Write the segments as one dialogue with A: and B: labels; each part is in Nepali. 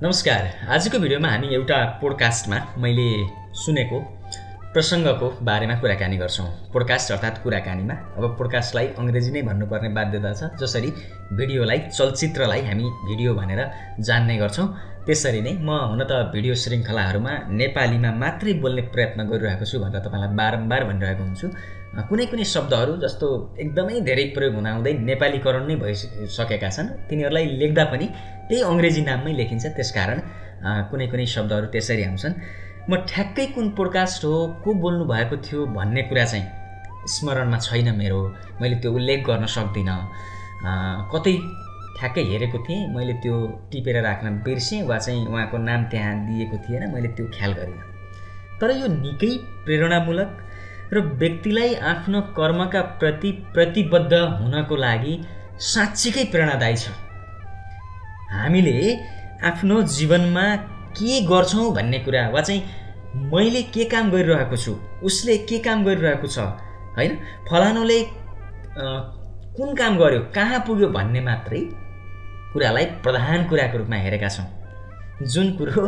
A: नमस्कार। आजको भिडियोमा हामी एउटा पोडकास्टमा मैले सुनेको प्रसङ्गको बारेमा कुराकानी गर्छौँ। पोडकास्ट अर्थात् कुराकानीमा अब पोडकास्टलाई अङ्ग्रेजी नै भन्नुपर्ने बाध्यता छ। जसरी भिडियोलाई चलचित्रलाई हामी भिडियो भनेर जान्ने गर्छौँ, त्यसरी नै म हुन त भिडियो श्रृङ्खलाहरूमा नेपालीमा मात्रै बोल्ने प्रयत्न गरिरहेको छु भनेर तपाईँलाई बारम्बार भनिरहेको हुन्छु। कुनै शब्दहरू जस्तो एकदमै धेरै प्रयोग हुँदाहुँदै नेपालीकरण नै भइसकेका छन्, तिनीहरूलाई लेख्दा पनि त्यही अङ्ग्रेजी नाममै लेखिन्छ। त्यसकारण कुनै शब्दहरू त्यसरी आउँछन्। म ठ्याक्कै कुन पोडकास्ट हो, को बोल्नु भएको थियो भन्ने कुरा चाहिँ स्मरणमा छैन मेरो। मैले त्यो उल्लेख गर्न सक्दिनँ। कतै ठ्याक्कै हेरेको थिएँ, मैले त्यो टिपेर राख्न बिर्सेँ वा चाहिँ उहाँको नाम त्यहाँ दिएको थिएन, मैले त्यो ख्याल गरिनँ। तर यो निकै प्रेरणामूलक र व्यक्तिलाई आफ्नो कर्मका प्रति प्रतिबद्ध हुनको लागि साँच्चीकै प्रेरणादायी छ। हामीले आफ्नो जीवनमा के गर्छौँ भन्ने कुरा वा चाहिँ मैले के काम गरिरहेको छु, उसले के काम गरिरहेको छ, होइन, फलानुले कुन काम गर्यो, कहाँ पुग्यो भन्ने मात्रै कुरालाई प्रधान कुराको रूपमा हेरेका छौँ। जुन कुरो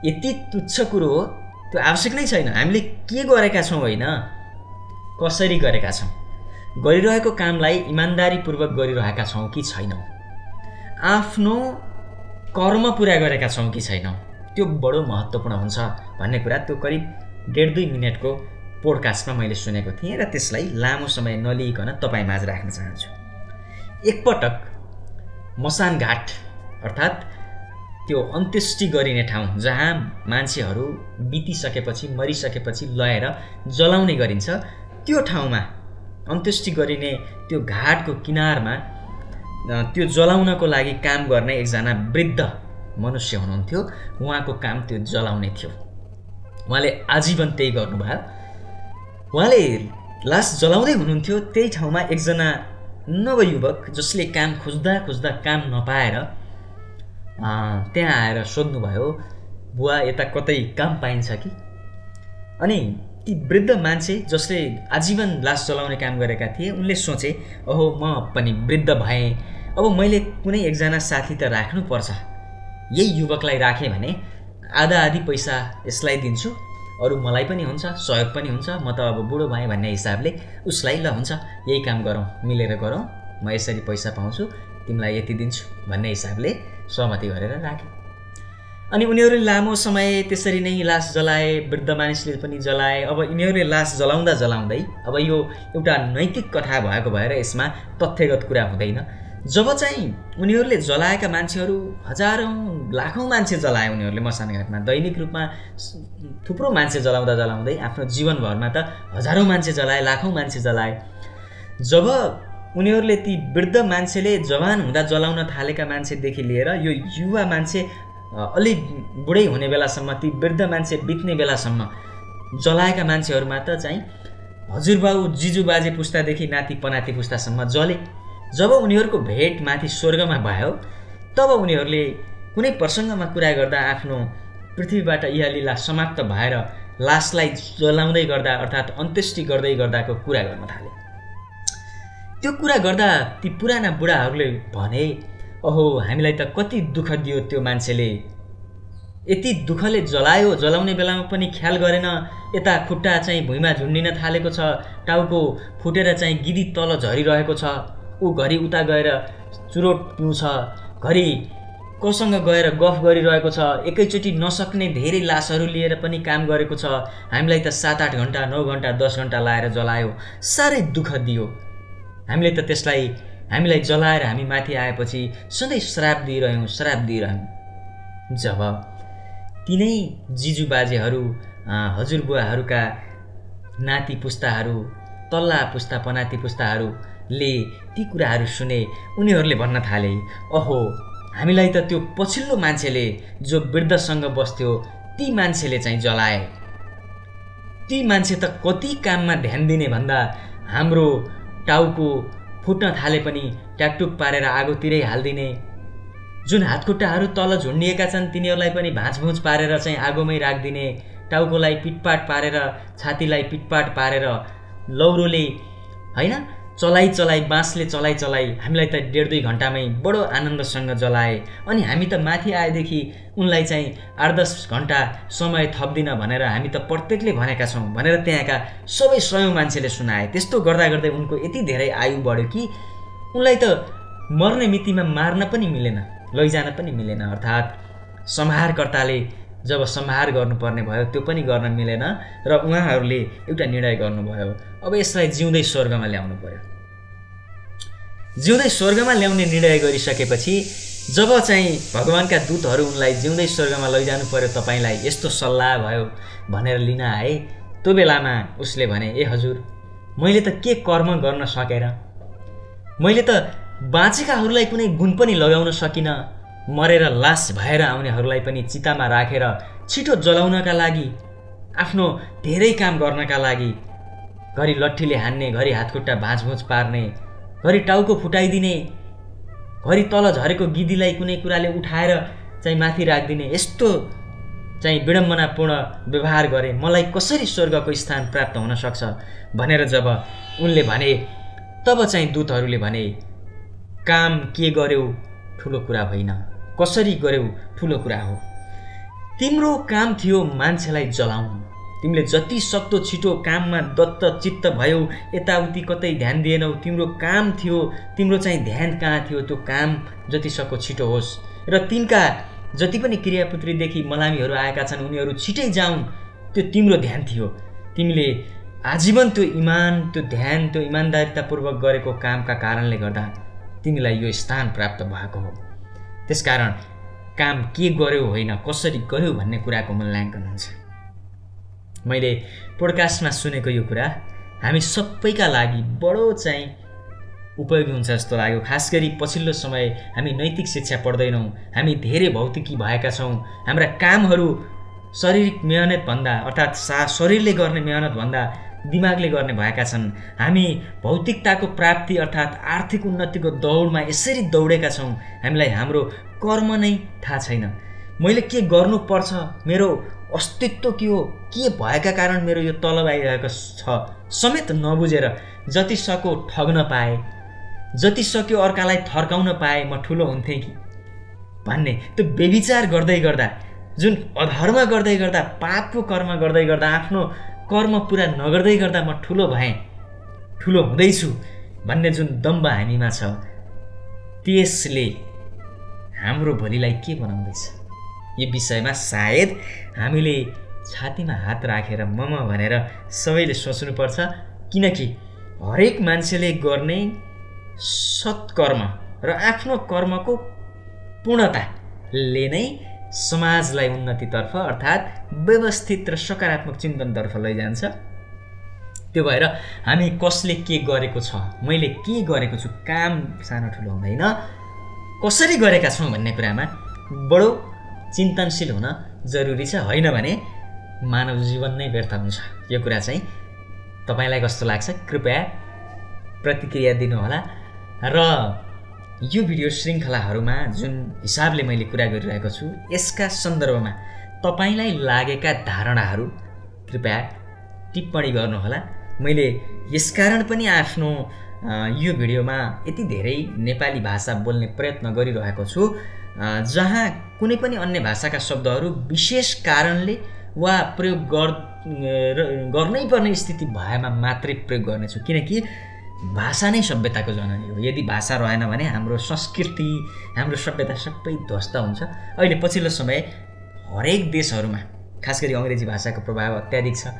A: यति तुच्छ कुरो हो, त्यो आवश्यक नै छैन। हामीले के गरेका छौँ होइन, कसरी गरेका छौँ, गरिरहेको कामलाई इमान्दारीपूर्वक गरिरहेका छौँ कि छैनौँ, आफ्नो कर्म पुरा गरेका छौँ कि छैनौँ, त्यो बडो महत्त्वपूर्ण हुन्छ भन्ने कुरा त्यो करिब 1.5-2 मिनटको पोडकास्टमा मैले सुनेको थिएँ र त्यसलाई लामो समय नलिइकन तपाईँमाझ राख्न चाहन्छु। एकपटक मसानघाट अर्थात् त्यो अन्त्येष्टि गरिने ठाउँ जहाँ मान्छेहरू बितिसकेपछि मरिसकेपछि लगेर जलाउने गरिन्छ, त्यो ठाउँमा अन्त्येष्टि गरिने त्यो घाटको किनारमा त्यो जलाउनको लागि काम गर्ने एकजना वृद्ध मनुष्य हुनुहुन्थ्यो। उहाँको काम त्यो जलाउने थियो। उहाँले आजीवन त्यही गर्नुभयो। उहाँले लास जलाउँदै हुनुहुन्थ्यो। त्यही ठाउँमा एकजना नवयुवक जसले काम खोज्दा खोज्दा काम नपाएर त्यहाँ आएर सोध्नुभयो, बुवा यता कतै काम पाइन्छ कि? अनि ती वृद्ध मान्छे जसले आजीवन लास जलाउने काम गरेका थिए, उनले सोचे, ओहो म पनि वृद्ध भएँ, अब मैले कुनै एकजना साथी त राख्नुपर्छ। यही युवकलाई राखेँ भने आधा आधी पैसा यसलाई दिन्छु, अरू मलाई पनि हुन्छ, सहयोग पनि हुन्छ, म त अब बुढो भएँ भन्ने हिसाबले उसलाई ल हुन्छ यही काम गरौँ, मिलेर गरौँ, म यसरी पैसा पाउँछु, तिमीलाई यति दिन्छु भन्ने हिसाबले सहमति गरेर राखेँ। अनि उनीहरूले लामो समय त्यसरी नै लास जलाए, वृद्ध मानिसले पनि जलाए। अब यिनीहरूले लास जलाउँदा जलाउँदै, अब यो एउटा नैतिक कथा भएको भएर यसमा तथ्यगत कुरा हुँदैन। जब चाहिँ उनीहरूले जलाएका मान्छेहरू हजारौँ लाखौँ मान्छे जलाए, उनीहरूले मसानघाटमा दैनिक रूपमा थुप्रो मान्छे जलाउँदा जलाउँदै आफ्नो जीवनभरमा त हजारौँ मान्छे जलाए, लाखौँ मान्छे जलाए। जब उनीहरूले ती वृद्ध मान्छेले जवान हुँदा जलाउन थालेका मान्छेदेखि लिएर यो युवा मान्छे अलि बुढै हुने बेलासम्म, ती वृद्ध मान्छे बित्ने बेलासम्म जलाएका मान्छेहरूमा त चाहिँ हजुरबाउ जिजुबाजे पुस्तादेखि नाति पनाति पुस्तासम्म जले। जब उनीहरूको भेट माथि स्वर्गमा भयो, तब उनीहरूले कुनै प्रसङ्गमा कुरा गर्दा आफ्नो पृथ्वीबाट इहलीला समाप्त भएर लासलाई जलाउँदै गर्दा अर्थात् अन्त्येष्टि गर्दै गर्दाको कुरा गर्न थाले। त्यो कुरा गर्दा ती पुराना बुढाहरूले भने, ओहो हामीलाई त कति दुःख दियो त्यो मान्छेले, यति दुःखले जलायो, जलाउने बेलामा पनि ख्याल गरेन, यता खुट्टा चाहिँ भुइँमा झुन्डिन थालेको छ, टाउको फुटेर चाहिँ गिदी तल झरिरहेको छ, ऊ घरि उता गएर चुरोट पिउँछ, घरि कोसँग गएर गफ गरिरहेको छ, एकैचोटि नसक्ने धेरै लासहरू लिएर पनि काम गरेको छ, हामीलाई त 7-8 घन्टा 9 घन्टा 10 घन्टा लाएर जलायो, साह्रै दुःख दियो, हामीले त त्यसलाई हामीलाई जलाएर हामी माथि आएपछि सधैँ श्राप दिइरह्यौँ। जब तिनै जिजुबाजेहरू, हजुरबुवाहरूका नाति पुस्ताहरू, तल्ला पुस्ता पनाति पुस्ताहरूले ती कुराहरू सुने, उनीहरूले भन्न थाले, ओहो हामीलाई त त्यो पछिल्लो मान्छेले जो वृद्धसँग बस्थ्यो ती मान्छेले चाहिँ जलाए। ती मान्छे त कति काममा ध्यान दिने भन्दा हाम्रो टाउको फुट्न थाले पनि ट्याकटुक पारेर आगोतिरै हालिदिने, जुन हातखुट्टाहरू तल झुन्डिएका छन् तिनीहरूलाई पनि भाँचभुँच पारेर चाहिँ आगोमै राखिदिने, टाउकोलाई पिटपाट पारेर, छातीलाई पिटपाट पारेर लौरोले होइन चलाई बाँसले चलाई हामीलाई त 1.5-2 घन्टामै बडो आनन्दसँग जलाए। अनि हामी त माथि आएदेखि उनलाई चाहिँ 8-10 घन्टा समय थप्दिन भनेर हामी त प्रत्येकले भनेका छौँ भनेर त्यहाँका सबै 100 मान्छेले सुनाए। त्यस्तो गर्दा गर्दै उनको यति धेरै आयु बढ्यो कि उनलाई त मर्ने मितिमा मार्न पनि मिलेन, लैजान पनि मिलेन। अर्थात् संहारकर्ताले जब संहार गर्नुपर्ने भयो त्यो पनि गर्न मिलेन र उहाँहरूले एउटा निर्णय गर्नुभयो, अब यसलाई जिउँदै स्वर्गमा ल्याउनु पर्यो। जिउँदै स्वर्गमा ल्याउने निर्णय गरिसकेपछि जब चाहिँ भगवानका दूतहरू उनलाई जिउँदै स्वर्गमा लैजानु पर्यो, तपाईँलाई यस्तो सल्लाह भयो भनेर लिन आए, त्यो बेलामा उसले भने, ए हजुर, मैले त के कर्म गर्न सकेर, मैले त बाँचेकाहरूलाई कुनै गुण पनि लगाउन सकिनँ, मरेर लास भएर आउनेहरूलाई पनि चितामा राखेर छिटो जलाउनका लागि, आफ्नो धेरै काम गर्नका लागि, घरि लट्ठीले हान्ने, घरि हातखुट्टा भाँचभुँच पार्ने, घरि टाउको फुटाइदिने, घरि तल झरेको गिदीलाई कुनै कुराले उठाएर चाहिँ माथि राखिदिने, यस्तो चाहिँ विडम्बनापूर्ण व्यवहार गरे, मलाई कसरी स्वर्गको स्थान प्राप्त हुन सक्छ भनेर जब उनले भने, तब चाहिँ दूतहरूले भने, काम के गर्यौ ठुलो कुरा होइन, कसरी गर्यौ ठुलो कुरा हो। तिम्रो काम थियो मान्छेलाई जलाउनु, तिमीले जति सक्दो छिटो काममा दत्त चित्त भयौ, यताउति कतै ध्यान दिएनौ। तिम्रो काम थियो, तिम्रो चाहिँ ध्यान कहाँ थियो, त्यो काम जति सक्दो छिटो होस् र तिनका जति पनि क्रियापुत्रीदेखि मलामीहरू आएका छन् उनीहरू छिटै जाउन्, त्यो तिम्रो ध्यान थियो। तिमीले आजीवन त्यो इमान, त्यो ध्यान, त्यो इमान्दारितापूर्वक गरेको कामका कारणले गर्दा तिमीलाई यो स्थान प्राप्त भएको हो। त्यसकारण काम के गर्यो होइन, कसरी गर्यो भन्ने कुराको मूल्याङ्कन हुन्छ। मैले पोडकास्टमा सुनेको यो कुरा हामी सबैका लागि बडो चाहिँ उपयोगी हुन्छ जस्तो लाग्यो। खास गरी पछिल्लो समय हामी नैतिक शिक्षा पढ्दैनौँ, हामी धेरै भौतिकी भएका छौँ। हाम्रा कामहरू शारीरिक मेहनतभन्दा अर्थात् शरीरले गर्ने मेहनतभन्दा दिमागले गर्ने भएका छन्। हामी भौतिकताको प्राप्ति अर्थात् आर्थिक उन्नतिको दौडमा यसरी दौडेका छौँ, हामीलाई हाम्रो कर्म नै थाहा छैन। मैले के गर्नुपर्छ, मेरो अस्तित्व के हो, के भएका कारण मेरो यो तलब आइरहेको छ समेत नबुझेर जति सक्यो ठग्न पाए, जति सक्यो अर्कालाई थर्काउन पाए म ठुलो हुन्थेँ कि भन्ने त्यो व्यभिचार गर्दै गर्दा, जुन अधर्म गर्दै गर्दा, पापको कर्म गर्दै गर्दा, आफ्नो कर्म पुरा नगर्दै गर्दा म ठुलो भएँ, ठुलो हुँदैछु भन्ने जुन दम्ब हामीमा छ, त्यसले हाम्रो भोलिलाई के बनाउँदैछ यो विषयमा सायद हामीले छातीमा हात राखेर मम भनेर सबैले सोच्नुपर्छ। किनकि हरेक मान्छेले गर्ने सत्कर्म र आफ्नो कर्मको पूर्णताले नै समाजलाई उन्नतितर्फ अर्थात् व्यवस्थित र सकारात्मक चिन्तनतर्फ लैजान्छ। त्यो भएर हामी कसले के गरेको छ, मैले के गरेको छु, काम सानो ठुलो हुँदैन, कसरी गरेका छौँ भन्ने कुरामा बडो चिन्तनशील हुन जरुरी छ। होइन भने मानव जीवन नै व्यर्थ हुन्छ। यो कुरा चाहिँ तपाईँलाई कस्तो लाग्छ कृपया प्रतिक्रिया दिनुहोला। र यो भिडियो श्रृङ्खलाहरूमा जुन हिसाबले मैले कुरा गरिरहेको छु यसका सन्दर्भमा तपाईँलाई लागेका धारणाहरू कृपया टिप्पणी गर्नुहोला। मैले यसकारण पनि आफ्नो यो भिडियोमा यति धेरै नेपाली भाषा बोल्ने प्रयत्न गरिरहेको छु जहाँ कुनै पनि अन्य भाषाका शब्दहरू विशेष कारणले वा प्रयोग गर्नै पर्ने स्थिति भएमा मात्रै प्रयोग गर्नेछु। किनकि भाषा नै सभ्यताको जननी हो। यदि भाषा रहेन भने हाम्रो संस्कृति, हाम्रो सभ्यता सबै ध्वस्त हुन्छ। अहिले पछिल्लो समय हरेक देशहरूमा खास गरी अङ्ग्रेजी भाषाको प्रभाव अत्याधिक छ।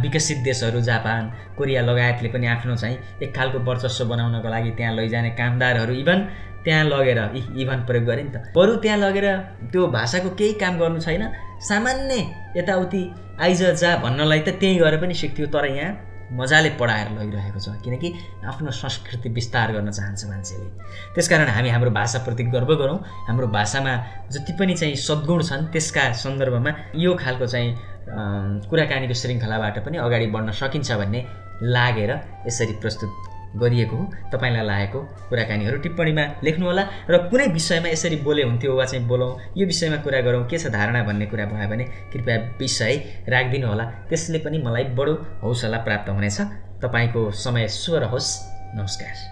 A: विकसित देशहरू जापान, कोरिया लगायतले पनि आफ्नो चाहिँ एक खालको वर्चस्व बनाउनको लागि त्यहाँ लैजाने कामदारहरू इभन त्यहाँ लगेर इभन प्रयोग गरे नि त, बरु त्यहाँ लगेर त्यो भाषाको केही काम गर्नु छैन, सामान्य यताउति आइज जा भन्नलाई त त्यही गरे पनि सिक्थ्यो। तर यहाँ मजाले पढाएर लगिरहेको छ किनकि आफ्नो संस्कृति विस्तार गर्न चाहन्छ मान्छेले। त्यसकारण हामी हाम्रो भाषाप्रति गर्व गरौँ। हाम्रो भाषामा जति पनि चाहिँ सद्गुण छन् त्यसका सन्दर्भमा यो खालको चाहिँ कुराकानीको श्रृङ्खलाबाट पनि अगाडि बढ्न सकिन्छ भन्ने लागेर यसरी प्रस्तुत गरिएको हो। तपाईँलाई लागेको कुराकानीहरू टिप्पणीमा लेख्नुहोला र कुनै विषयमा यसरी बोले हुन्थ्यो वा चाहिँ बोलौँ, यो विषयमा कुरा गरौँ, के छ धारणा भन्ने कुरा भयो भने कृपया विषय राखिदिनु होला। त्यसले पनि मलाई बडो हौसला प्राप्त हुनेछ। तपाईँको समय शुभ रहोस्। नमस्कार।